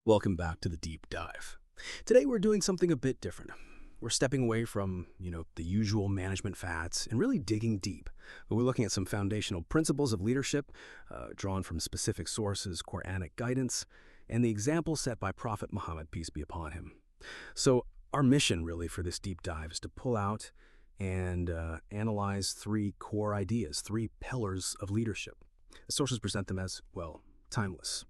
Welcome back to the deep dive. Today we're doing something a bit different. We're stepping away from, the usual management fads and really digging deep. We're looking at some foundational principles of leadership, drawn from specific sources, Qur'anic guidance, and the example set by Prophet Muhammad, peace be upon him. So our mission really for this deep dive is to pull out and analyze three core ideas, three pillars of leadership. The sources present them as, timeless.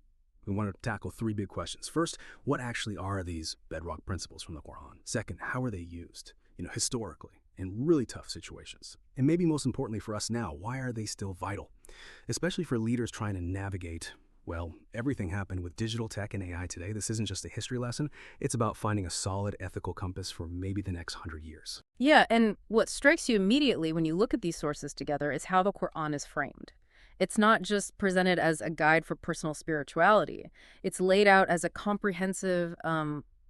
We want to tackle three big questions. First, what actually are these bedrock principles from the Qur'an? Second, how are they used, historically, in really tough situations? And maybe most importantly for us now, why are they still vital? Especially for leaders trying to navigate, everything happened with digital tech and AI today. This isn't just a history lesson. It's about finding a solid ethical compass for maybe the next 100 years. Yeah, and what strikes you immediately when you look at these sources together is how the Qur'an is framed. It's not just presented as a guide for personal spirituality. It's laid out as a comprehensive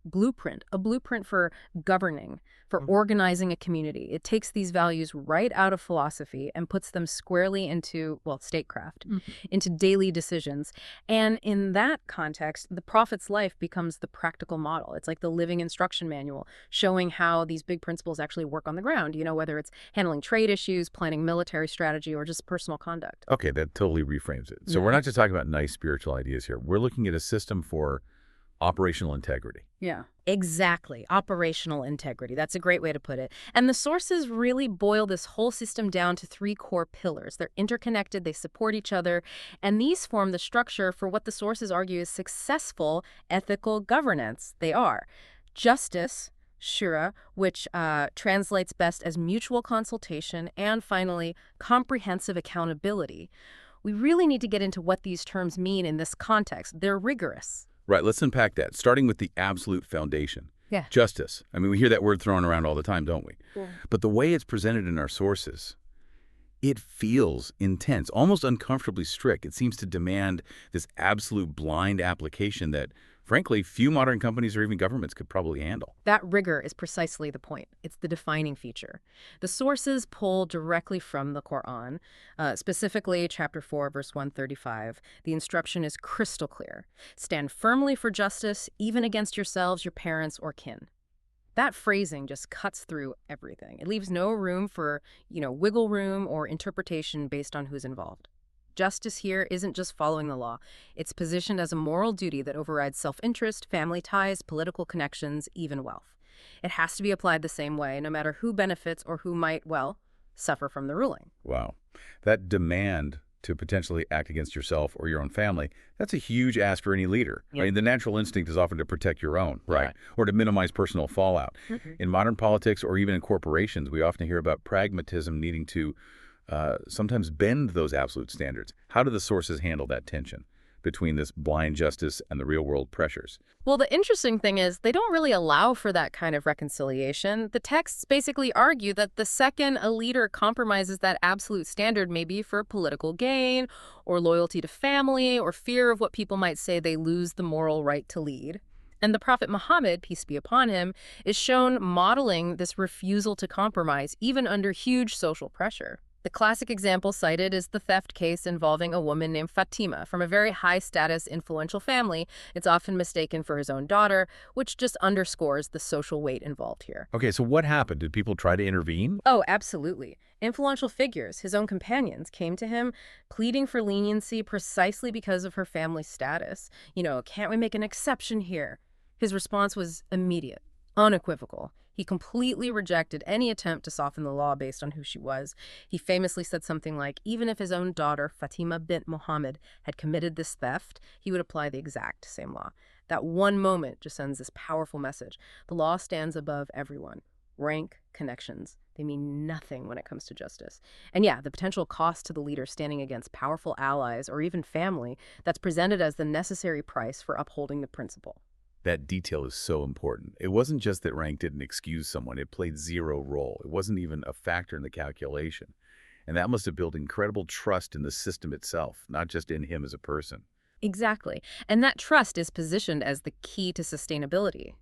blueprint, a blueprint for governing, for organizing a community. It takes these values right out of philosophy and puts them squarely into, statecraft, into daily decisions. And in that context, the prophet's life becomes the practical model. It's like the living instruction manual showing how these big principles actually work on the ground, whether it's handling trade issues, planning military strategy, or just personal conduct. Okay, that totally reframes it. So we're not just talking about nice spiritual ideas here. We're looking at a system for operational integrity. Yeah, exactly. Operational integrity. That's a great way to put it. And the sources really boil this whole system down to three core pillars. They're interconnected, they support each other, and these form the structure for what the sources argue is successful ethical governance. They are justice, Shūrā, which translates best as mutual consultation, and finally, comprehensive accountability. We really need to get into what these terms mean in this context. They're rigorous. Right, let's unpack that, starting with the absolute foundation. Yeah. Justice. I mean, we hear that word thrown around all the time, don't we? Yeah. But the way it's presented in our sources, it feels intense, almost uncomfortably strict. It seems to demand this absolute blind application that, frankly, few modern companies or even governments could probably handle. That rigor is precisely the point. It's the defining feature. The sources pull directly from the Qur'an, specifically chapter 4, verse 135. The instruction is crystal clear. Stand firmly for justice, even against yourselves, your parents, or kin. That phrasing just cuts through everything. It leaves no room for, wiggle room or interpretation based on who's involved. Justice here isn't just following the law. It's positioned as a moral duty that overrides self-interest, family ties, political connections, even wealth. It has to be applied the same way, no matter who benefits or who might, suffer from the ruling. Wow. That demand to potentially act against yourself or your own family, that's a huge ask for any leader. Yep. Right? The natural instinct is often to protect your own, right? Or to minimize personal fallout. In modern politics or even in corporations, we often hear about pragmatism needing to sometimes bend those absolute standards. How do the sources handle that tension between this blind justice and the real-world pressures? Well, the interesting thing is they don't really allow for that kind of reconciliation. The texts basically argue that the second a leader compromises that absolute standard, maybe for political gain or loyalty to family or fear of what people might say, they lose the moral right to lead. And the Prophet Muhammad, peace be upon him, is shown modeling this refusal to compromise, even under huge social pressure. The classic example cited is the theft case involving a woman named Fatima from a very high-status, influential family. It's often mistaken for his own daughter, which just underscores the social weight involved here. Okay, so what happened? Did people try to intervene? Oh, absolutely. Influential figures, his own companions, came to him pleading for leniency precisely because of her family's status. Can't we make an exception here? His response was immediate, unequivocal. He completely rejected any attempt to soften the law based on who she was. He famously said something like, even if his own daughter, Fatima bint Muhammad, had committed this theft, he would apply the exact same law. That one moment just sends this powerful message. The law stands above everyone. Rank, connections, they mean nothing when it comes to justice. And yeah, the potential cost to the leader standing against powerful allies or even family, that's presented as the necessary price for upholding the principle. That detail is so important. It wasn't just that rank didn't excuse someone. It played zero role. It wasn't even a factor in the calculation. And that must have built incredible trust in the system itself, not just in him as a person. Exactly. And that trust is positioned as the key to sustainability.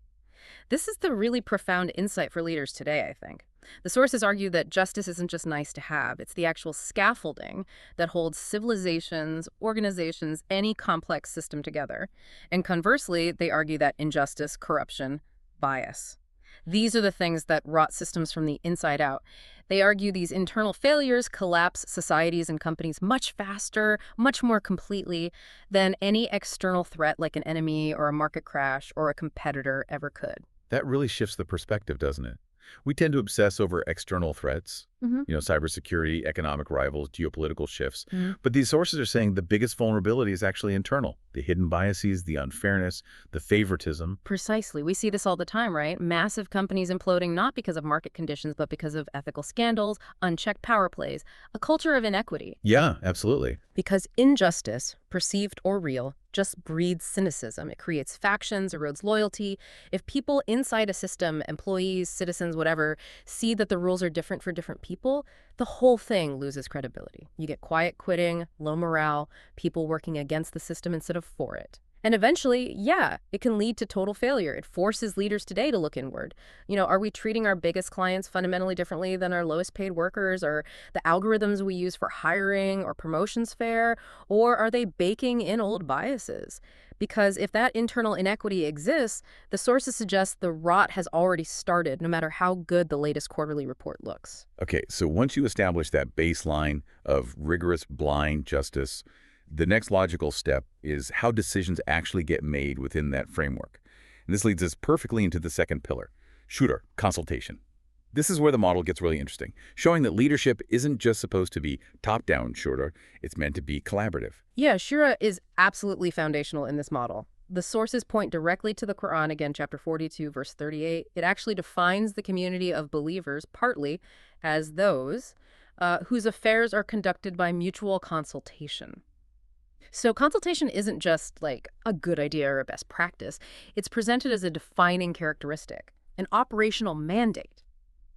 This is the really profound insight for leaders today, I think. The sources argue that justice isn't just nice to have, it's the actual scaffolding that holds civilizations, organizations, any complex system together. And conversely, they argue that injustice, corruption, bias. These are the things that rot systems from the inside out. They argue these internal failures collapse societies and companies much faster, much more completely than any external threat like an enemy or a market crash or a competitor ever could. That really shifts the perspective, doesn't it? We tend to obsess over external threats, cybersecurity, economic rivals, geopolitical shifts. But these sources are saying the biggest vulnerability is actually internal. The hidden biases, the unfairness, the favoritism. Precisely. We see this all the time, right? Massive companies imploding not because of market conditions, but because of ethical scandals, unchecked power plays, a culture of inequity. Yeah, absolutely. Because injustice, perceived or real, just breeds cynicism. It creates factions, erodes loyalty. If people inside a system, employees, citizens, whatever, see that the rules are different for different people, the whole thing loses credibility. You get quiet quitting, low morale, people working against the system instead of for it. And eventually, yeah, it can lead to total failure. It forces leaders today to look inward. Are we treating our biggest clients fundamentally differently than our lowest paid workers, or the algorithms we use for hiring or promotions fair, or are they baking in old biases? Because if that internal inequity exists, the sources suggest the rot has already started, no matter how good the latest quarterly report looks. Okay, so once you establish that baseline of rigorous blind justice, the next logical step is how decisions actually get made within that framework. And this leads us perfectly into the second pillar, Shūrā, consultation. This is where the model gets really interesting, showing that leadership isn't just supposed to be top-down Shūrā, it's meant to be collaborative. Yeah, Shūrā is absolutely foundational in this model. The sources point directly to the Qur'an, again, chapter 42, verse 38. It actually defines the community of believers partly as those whose affairs are conducted by mutual consultation. So consultation isn't just like a good idea or a best practice. It's presented as a defining characteristic, an operational mandate.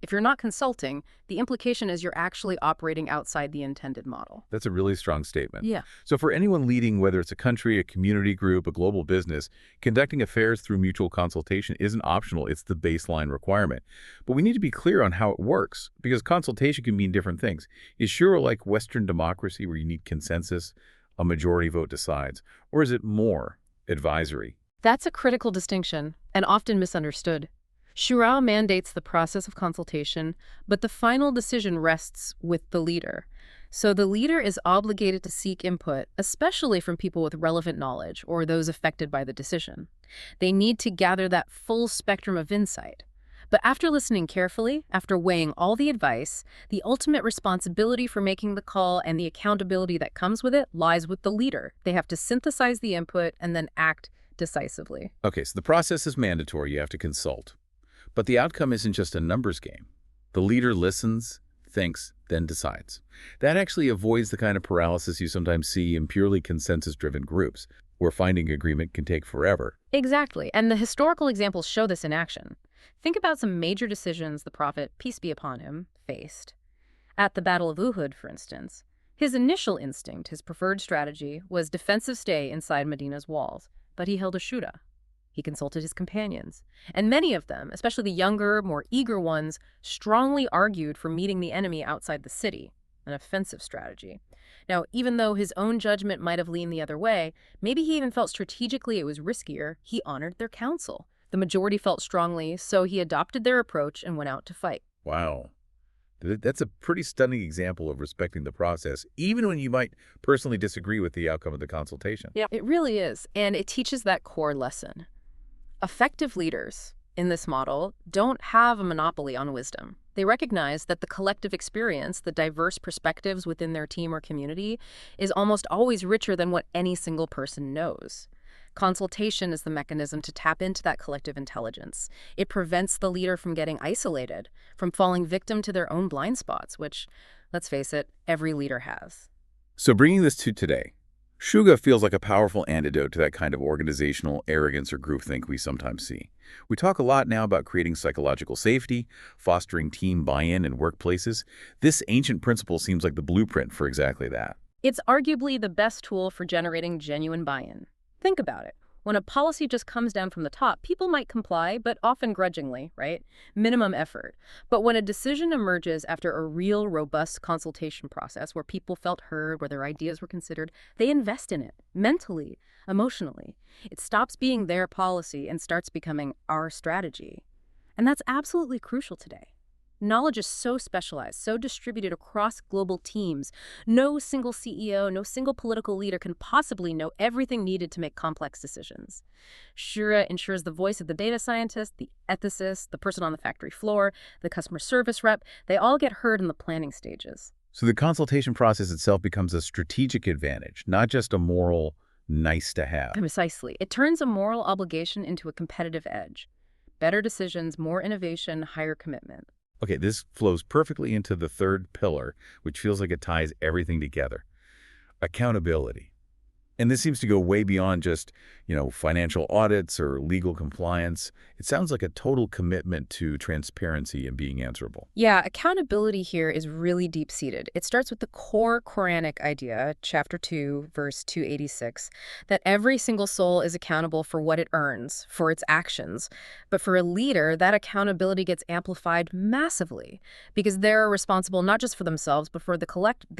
If you're not consulting, the implication is you're actually operating outside the intended model. That's a really strong statement. Yeah. So for anyone leading, whether it's a country, a community group, a global business, conducting affairs through mutual consultation isn't optional. It's the baseline requirement. But we need to be clear on how it works, because consultation can mean different things. Is Shūrā like Western democracy where you need consensus, a majority vote decides, or is it more advisory? That's a critical distinction and often misunderstood. Shūrā mandates the process of consultation, but the final decision rests with the leader. So the leader is obligated to seek input, especially from people with relevant knowledge or those affected by the decision. They need to gather that full spectrum of insight. But after listening carefully, after weighing all the advice, the ultimate responsibility for making the call and the accountability that comes with it lies with the leader. They have to synthesize the input and then act decisively. Okay, so the process is mandatory. You have to consult. But the outcome isn't just a numbers game. The leader listens, thinks, then decides. That actually avoids the kind of paralysis you sometimes see in purely consensus-driven groups, where finding agreement can take forever. Exactly, and the historical examples show this in action. Think about some major decisions the Prophet, peace be upon him, faced. At the Battle of Uhud, for instance, his initial instinct, his preferred strategy, was defensive stay inside Medina's walls, but he held a Shūrā. He consulted his companions, and many of them, especially the younger, more eager ones, strongly argued for meeting the enemy outside the city, an offensive strategy. Now, even though his own judgment might have leaned the other way, maybe he even felt strategically it was riskier, he honored their counsel. The majority felt strongly, so he adopted their approach and went out to fight. Wow. That's a pretty stunning example of respecting the process, even when you might personally disagree with the outcome of the consultation. Yeah, it really is, and it teaches that core lesson. Effective leaders in this model don't have a monopoly on wisdom. They recognize that the collective experience, the diverse perspectives within their team or community, is almost always richer than what any single person knows. Consultation is the mechanism to tap into that collective intelligence. It prevents the leader from getting isolated, from falling victim to their own blind spots, which, let's face it, every leader has. So bringing this to today, Shūrā feels like a powerful antidote to that kind of organizational arrogance or groupthink we sometimes see. We talk a lot now about creating psychological safety, fostering team buy-in in workplaces. This ancient principle seems like the blueprint for exactly that. It's arguably the best tool for generating genuine buy-in. Think about it. When a policy just comes down from the top, people might comply, but often grudgingly, right? Minimum effort. But when a decision emerges after a real, robust consultation process where people felt heard, where their ideas were considered, they invest in it, mentally, emotionally. It stops being their policy and starts becoming our strategy. And that's absolutely crucial today. Knowledge is so specialized, so distributed across global teams. No single CEO, no single political leader can possibly know everything needed to make complex decisions. Shūrā ensures the voice of the data scientist, the ethicist, the person on the factory floor, the customer service rep, they all get heard in the planning stages. So the consultation process itself becomes a strategic advantage, not just a moral nice to have. Precisely. It turns a moral obligation into a competitive edge. Better decisions, more innovation, higher commitment. Okay, this flows perfectly into the third pillar, which feels like it ties everything together. Accountability. And this seems to go way beyond just, financial audits or legal compliance. It sounds like a total commitment to transparency and being answerable. Yeah, accountability here is really deep-seated. It starts with the core Qur'anic idea, chapter 2, verse 286, that every single soul is accountable for what it earns, for its actions. But for a leader, that accountability gets amplified massively because they're responsible not just for themselves, but for the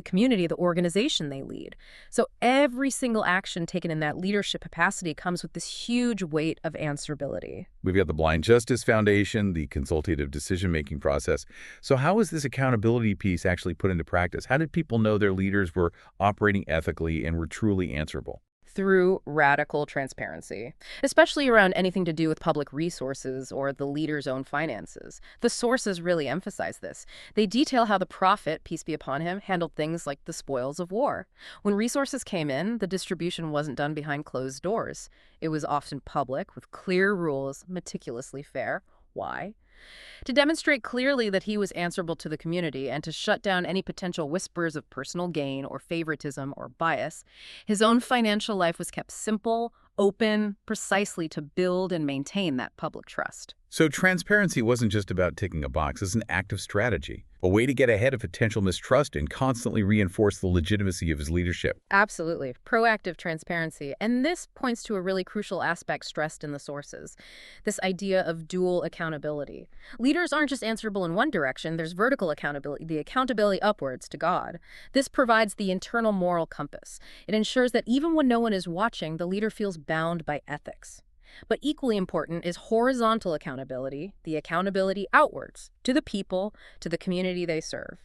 community, the organization they lead. So every single action taken in that leadership capacity comes with this huge weight of answerability. We've got the blind justice foundation, the consultative decision-making process. So how is this accountability piece actually put into practice? How did people know their leaders were operating ethically and were truly answerable? Through radical transparency, especially around anything to do with public resources or the leader's own finances. The sources really emphasize this. They detail how the prophet, peace be upon him, handled things like the spoils of war. When resources came in, the distribution wasn't done behind closed doors. It was often public, with clear rules, meticulously fair. Why? To demonstrate clearly that he was answerable to the community and to shut down any potential whispers of personal gain or favoritism or bias, his own financial life was kept simple, open, precisely to build and maintain that public trust. So transparency wasn't just about ticking a box. It's an active strategy, a way to get ahead of potential mistrust and constantly reinforce the legitimacy of his leadership. Absolutely. Proactive transparency. And this points to a really crucial aspect stressed in the sources, this idea of dual accountability. Leaders aren't just answerable in one direction. There's vertical accountability, the accountability upwards to God. This provides the internal moral compass. It ensures that even when no one is watching, the leader feels bound by ethics. But equally important is horizontal accountability, the accountability outwards, to the people, to the community they serve.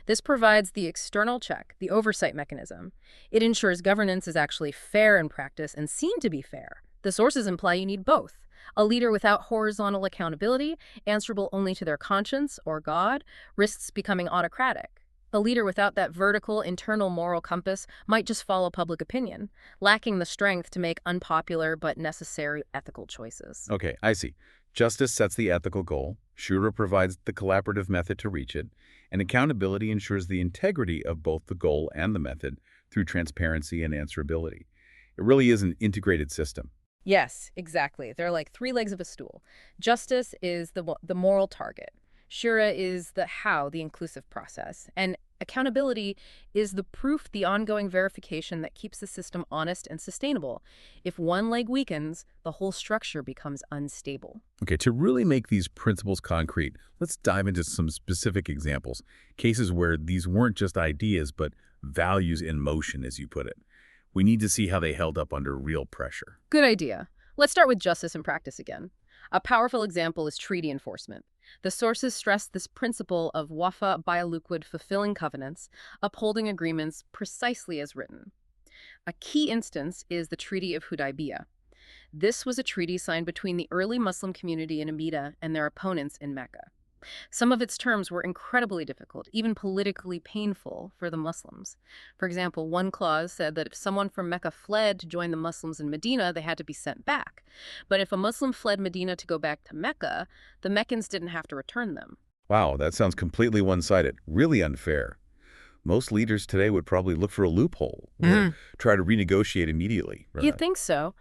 This provides the external check, the oversight mechanism. It ensures governance is actually fair in practice and seen to be fair. The sources imply you need both. A leader without horizontal accountability, answerable only to their conscience or God, risks becoming autocratic. A leader without that vertical, internal moral compass might just follow public opinion, lacking the strength to make unpopular but necessary ethical choices. Okay, I see. Justice sets the ethical goal, Shūrā provides the collaborative method to reach it, and accountability ensures the integrity of both the goal and the method through transparency and answerability. It really is an integrated system. Yes, exactly. They're like three legs of a stool. Justice is the moral target. Shūrā is the how, the inclusive process. And accountability is the proof, the ongoing verification that keeps the system honest and sustainable. If one leg weakens, the whole structure becomes unstable. Okay, to really make these principles concrete, let's dive into some specific examples, cases where these weren't just ideas, but values in motion, as you put it. We need to see how they held up under real pressure. Good idea. Let's start with justice in practice again. A powerful example is treaty enforcement. The sources stress this principle of wafa bialuqud, fulfilling covenants, upholding agreements precisely as written. A key instance is the Treaty of Hudaybiyah. This was a treaty signed between the early Muslim community in Amida and their opponents in Mecca. Some of its terms were incredibly difficult, even politically painful for the Muslims. For example, one clause said that if someone from Mecca fled to join the Muslims in Medina, they had to be sent back. But if a Muslim fled Medina to go back to Mecca, the Meccans didn't have to return them. Wow, that sounds completely one-sided, really unfair. Most leaders today would probably look for a loophole or try to renegotiate immediately. Right? You'd think so.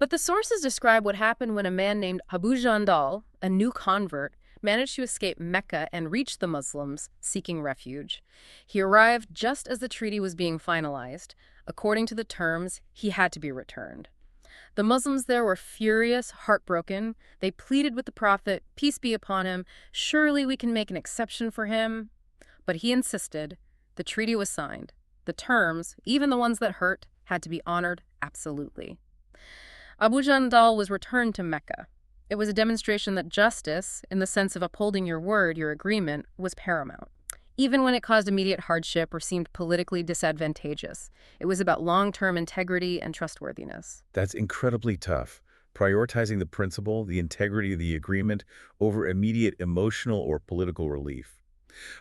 But the sources describe what happened when a man named Abu Jandal, a new convert, managed to escape Mecca and reach the Muslims seeking refuge. He arrived just as the treaty was being finalized. According to the terms, he had to be returned. The Muslims there were furious, heartbroken. They pleaded with the Prophet, peace be upon him, surely we can make an exception for him. But he insisted. The treaty was signed. The terms, even the ones that hurt, had to be honored absolutely. Abu Jandal was returned to Mecca. It was a demonstration that justice, in the sense of upholding your word, your agreement, was paramount. Even when it caused immediate hardship or seemed politically disadvantageous, it was about long-term integrity and trustworthiness. That's incredibly tough. Prioritizing the principle, the integrity of the agreement, over immediate emotional or political relief.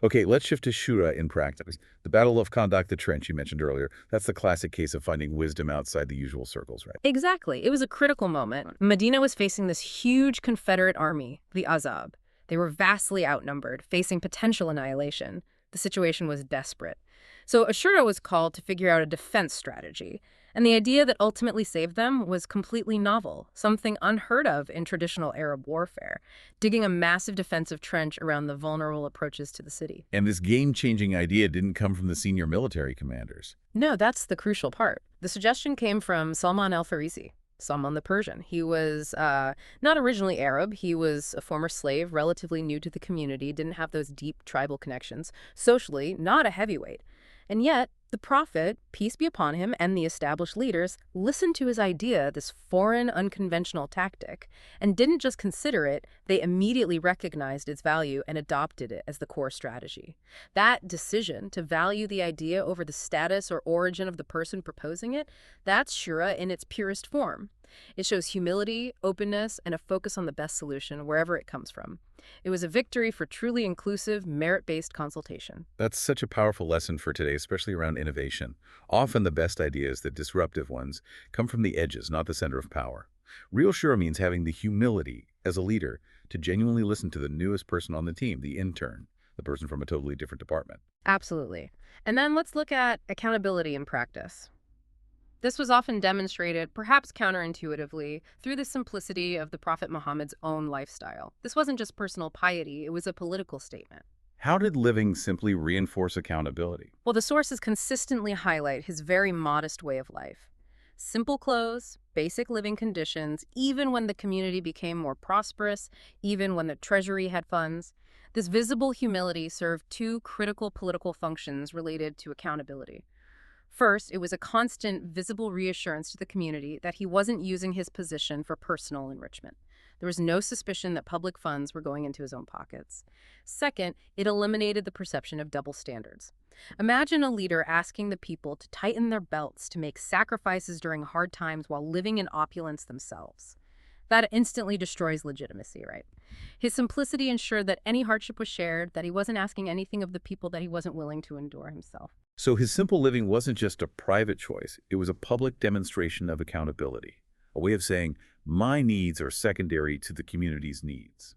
Okay, let's shift to Shūrā in practice. The battle of Khandaq, the trench you mentioned earlier, that's the classic case of finding wisdom outside the usual circles, right? Exactly. It was a critical moment. Medina was facing this huge Confederate army, the Azab. They were vastly outnumbered, facing potential annihilation. The situation was desperate. So Shūrā was called to figure out a defense strategy. And the idea that ultimately saved them was completely novel, something unheard of in traditional Arab warfare, digging a massive defensive trench around the vulnerable approaches to the city. And this game-changing idea didn't come from the senior military commanders. No, that's the crucial part. The suggestion came from Salman al-Farisi, Salman the Persian. He was not originally Arab. He was a former slave, relatively new to the community, didn't have those deep tribal connections. Socially, not a heavyweight. And yet, the Prophet, peace be upon him, and the established leaders listened to his idea, this foreign, unconventional tactic, and didn't just consider it, they immediately recognized its value and adopted it as the core strategy. That decision to value the idea over the status or origin of the person proposing it, that's Shūrā in its purest form. It shows humility, openness, and a focus on the best solution wherever it comes from. It was a victory for truly inclusive, merit-based consultation. That's such a powerful lesson for today, especially around innovation. Often the best ideas, the disruptive ones, come from the edges, not the center of power. Real Shūrā means having the humility as a leader to genuinely listen to the newest person on the team, the intern, the person from a totally different department. Absolutely. And then let's look at accountability in practice. This was often demonstrated, perhaps counterintuitively, through the simplicity of the Prophet Muhammad's own lifestyle. This wasn't just personal piety, it was a political statement. How did living simply reinforce accountability? Well, the sources consistently highlight his very modest way of life. Simple clothes, basic living conditions, even when the community became more prosperous, even when the treasury had funds. This visible humility served two critical political functions related to accountability. First, it was a constant, visible reassurance to the community that he wasn't using his position for personal enrichment. There was no suspicion that public funds were going into his own pockets. Second, it eliminated the perception of double standards. Imagine a leader asking the people to tighten their belts to make sacrifices during hard times while living in opulence themselves. That instantly destroys legitimacy, right? His simplicity ensured that any hardship was shared, that he wasn't asking anything of the people that he wasn't willing to endure himself. So his simple living wasn't just a private choice, it was a public demonstration of accountability, a way of saying, my needs are secondary to the community's needs.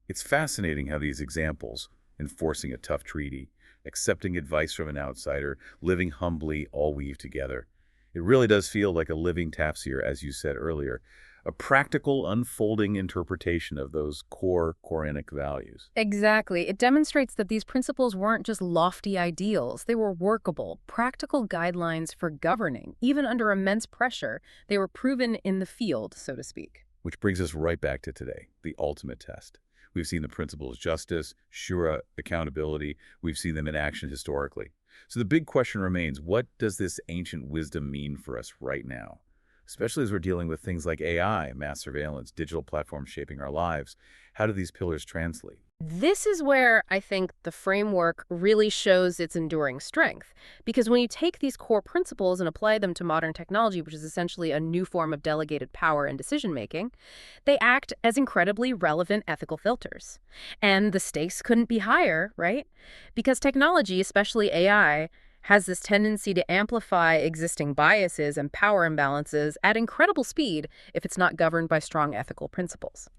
It's fascinating how these examples, enforcing a tough treaty, accepting advice from an outsider, living humbly, all weave together. It really does feel like a living tafsir, as you said earlier, a practical, unfolding interpretation of those core Qur'anic values. Exactly. It demonstrates that these principles weren't just lofty ideals. They were workable, practical guidelines for governing. Even under immense pressure, they were proven in the field, so to speak. Which brings us right back to today, the ultimate test. We've seen the principles justice, Shūrā, accountability. We've seen them in action historically. So the big question remains, what does this ancient wisdom mean for us right now? Especially as we're dealing with things like AI, mass surveillance, digital platforms shaping our lives. How do these pillars translate? This is where I think the framework really shows its enduring strength. Because when you take these core principles and apply them to modern technology, which is essentially a new form of delegated power and decision-making, they act as incredibly relevant ethical filters. And the stakes couldn't be higher, right? Because technology, especially AI, has this tendency to amplify existing biases and power imbalances at incredible speed if it's not governed by strong ethical principles.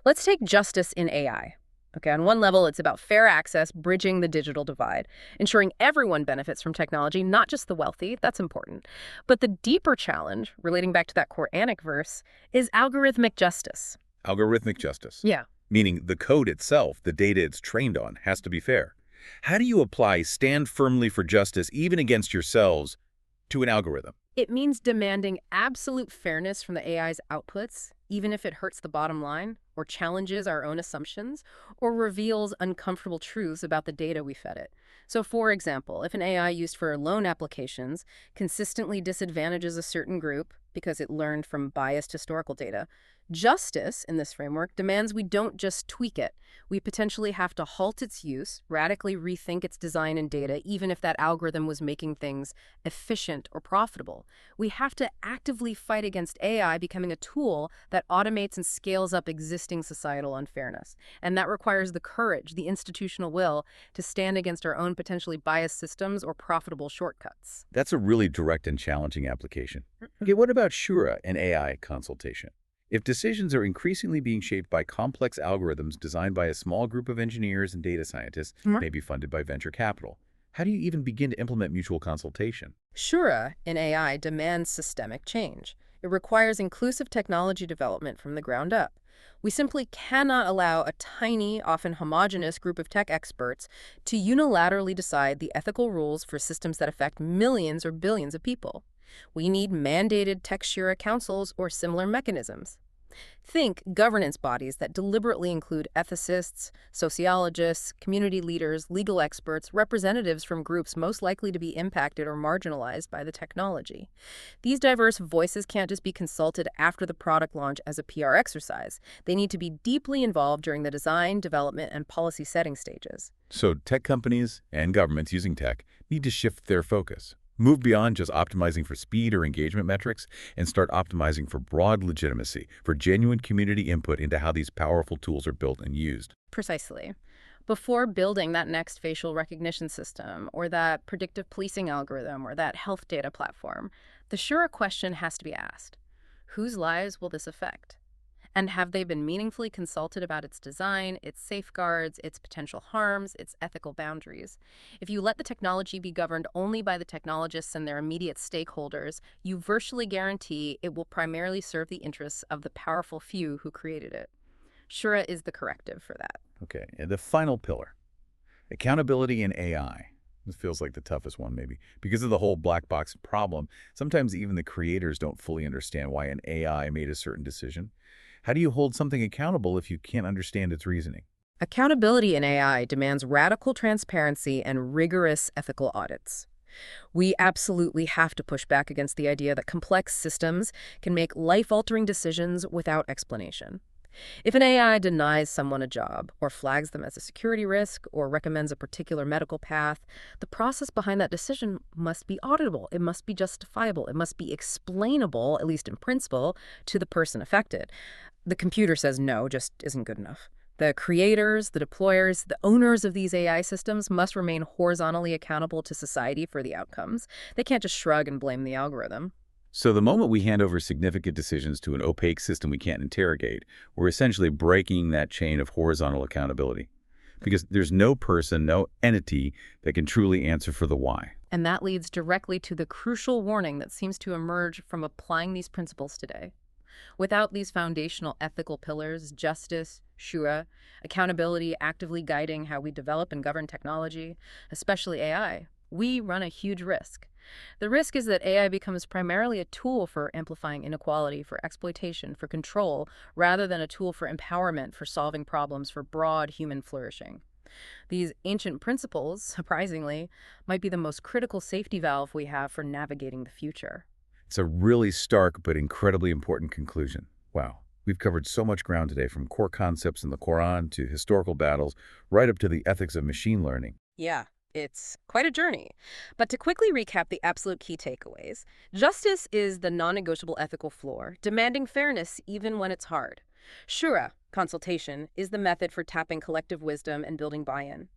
Let's take justice in AI. Okay, on one level, it's about fair access, bridging the digital divide, ensuring everyone benefits from technology, not just the wealthy. That's important. But the deeper challenge, relating back to that Qur'anic verse, is algorithmic justice. Algorithmic justice. Yeah. Meaning the code itself, the data it's trained on, has to be fair. How do you apply stand firmly for justice, even against yourselves, to an algorithm? It means demanding absolute fairness from the AI's outputs, even if it hurts the bottom line, or challenges our own assumptions, or reveals uncomfortable truths about the data we fed it. So, for example, if an AI used for loan applications consistently disadvantages a certain group because it learned from biased historical data, justice in this framework demands we don't just tweak it. We potentially have to halt its use, radically rethink its design and data, even if that algorithm was making things efficient or profitable. We have to actively fight against AI becoming a tool that automates and scales up existing societal unfairness. And that requires the courage, the institutional will, to stand against our own potentially biased systems or profitable shortcuts. That's a really direct and challenging application. Okay, what about Shūrā and AI consultation? If decisions are increasingly being shaped by complex algorithms designed by a small group of engineers and data scientists, maybe funded by venture capital, how do you even begin to implement mutual consultation? Shūrā in AI demands systemic change. It requires inclusive technology development from the ground up. We simply cannot allow a tiny, often homogeneous group of tech experts to unilaterally decide the ethical rules for systems that affect millions or billions of people. We need mandated tech Shūrā councils or similar mechanisms. Think governance bodies that deliberately include ethicists, sociologists, community leaders, legal experts, representatives from groups most likely to be impacted or marginalized by the technology. These diverse voices can't just be consulted after the product launch as a PR exercise. They need to be deeply involved during the design, development, and policy setting stages. So tech companies and governments using tech need to shift their focus. Move beyond just optimizing for speed or engagement metrics and start optimizing for broad legitimacy, for genuine community input into how these powerful tools are built and used. Precisely. Before building that next facial recognition system or that predictive policing algorithm or that health data platform, the Shūrā question has to be asked. Whose lives will this affect? And have they been meaningfully consulted about its design, its safeguards, its potential harms, its ethical boundaries? If you let the technology be governed only by the technologists and their immediate stakeholders, you virtually guarantee it will primarily serve the interests of the powerful few who created it. Shūrā is the corrective for that. Okay, and the final pillar, accountability in AI. This feels like the toughest one, maybe. Because of the whole black box problem, sometimes even the creators don't fully understand why an AI made a certain decision. How do you hold something accountable if you can't understand its reasoning? Accountability in AI demands radical transparency and rigorous ethical audits. We absolutely have to push back against the idea that complex systems can make life-altering decisions without explanation. If an AI denies someone a job, or flags them as a security risk, or recommends a particular medical path, the process behind that decision must be auditable. It must be justifiable. It must be explainable, at least in principle, to the person affected. The computer says no, just isn't good enough. The creators, the deployers, the owners of these AI systems must remain horizontally accountable to society for the outcomes. They can't just shrug and blame the algorithm. So the moment we hand over significant decisions to an opaque system we can't interrogate, we're essentially breaking that chain of horizontal accountability. Because there's no person, no entity that can truly answer for the why. And that leads directly to the crucial warning that seems to emerge from applying these principles today. Without these foundational ethical pillars, justice, Shūrā, accountability actively guiding how we develop and govern technology, especially AI, we run a huge risk. The risk is that AI becomes primarily a tool for amplifying inequality, for exploitation, for control, rather than a tool for empowerment, for solving problems, for broad human flourishing. These ancient principles, surprisingly, might be the most critical safety valve we have for navigating the future. It's a really stark but incredibly important conclusion. Wow. We've covered so much ground today, from core concepts in the Qur'an to historical battles, right up to the ethics of machine learning. Yeah, it's quite a journey. But to quickly recap the absolute key takeaways, justice is the non-negotiable ethical floor, demanding fairness even when it's hard. Shūrā, consultation, is the method for tapping collective wisdom and building buy-in.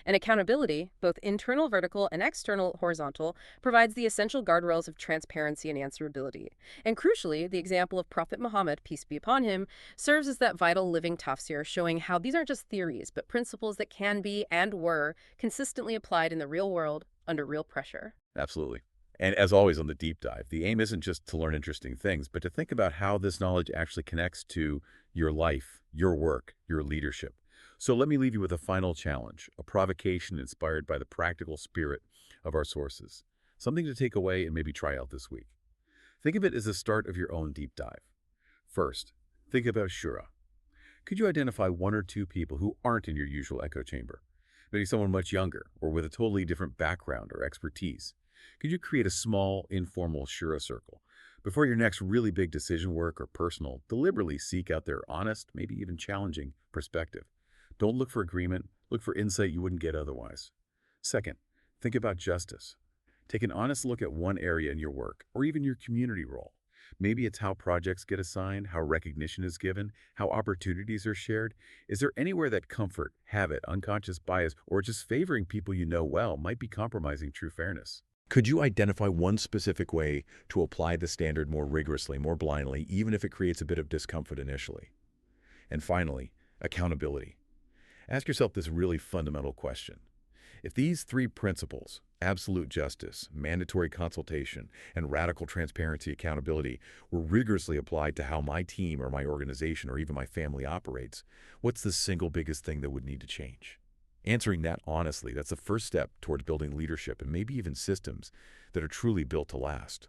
And accountability, both internal vertical and external horizontal, provides the essential guardrails of transparency and answerability. And crucially, the example of Prophet Muhammad, peace be upon him, serves as that vital living tafsir, showing how these aren't just theories, but principles that can be and were consistently applied in the real world under real pressure. Absolutely. And as always on the deep dive, the aim isn't just to learn interesting things, but to think about how this knowledge actually connects to your life, your work, your leadership. So let me leave you with a final challenge, a provocation inspired by the practical spirit of our sources. Something to take away and maybe try out this week. Think of it as the start of your own deep dive. First, think about Shūrā. Could you identify one or two people who aren't in your usual echo chamber? Maybe someone much younger or with a totally different background or expertise. Could you create a small, informal Shūrā circle? Before your next really big decision work or personal, deliberately seek out their honest, maybe even challenging perspective. Don't look for agreement, look for insight you wouldn't get otherwise. Second, think about justice. Take an honest look at one area in your work or even your community role. Maybe it's how projects get assigned, how recognition is given, how opportunities are shared. Is there anywhere that comfort, habit, unconscious bias, or just favoring people you know well might be compromising true fairness? Could you identify one specific way to apply the standard more rigorously, more blindly, even if it creates a bit of discomfort initially? And finally, accountability. Ask yourself this really fundamental question. If these three principles, absolute justice, mandatory consultation, and radical transparency accountability, were rigorously applied to how my team or my organization or even my family operates, what's the single biggest thing that would need to change? Answering that honestly, that's the first step towards building leadership and maybe even systems that are truly built to last.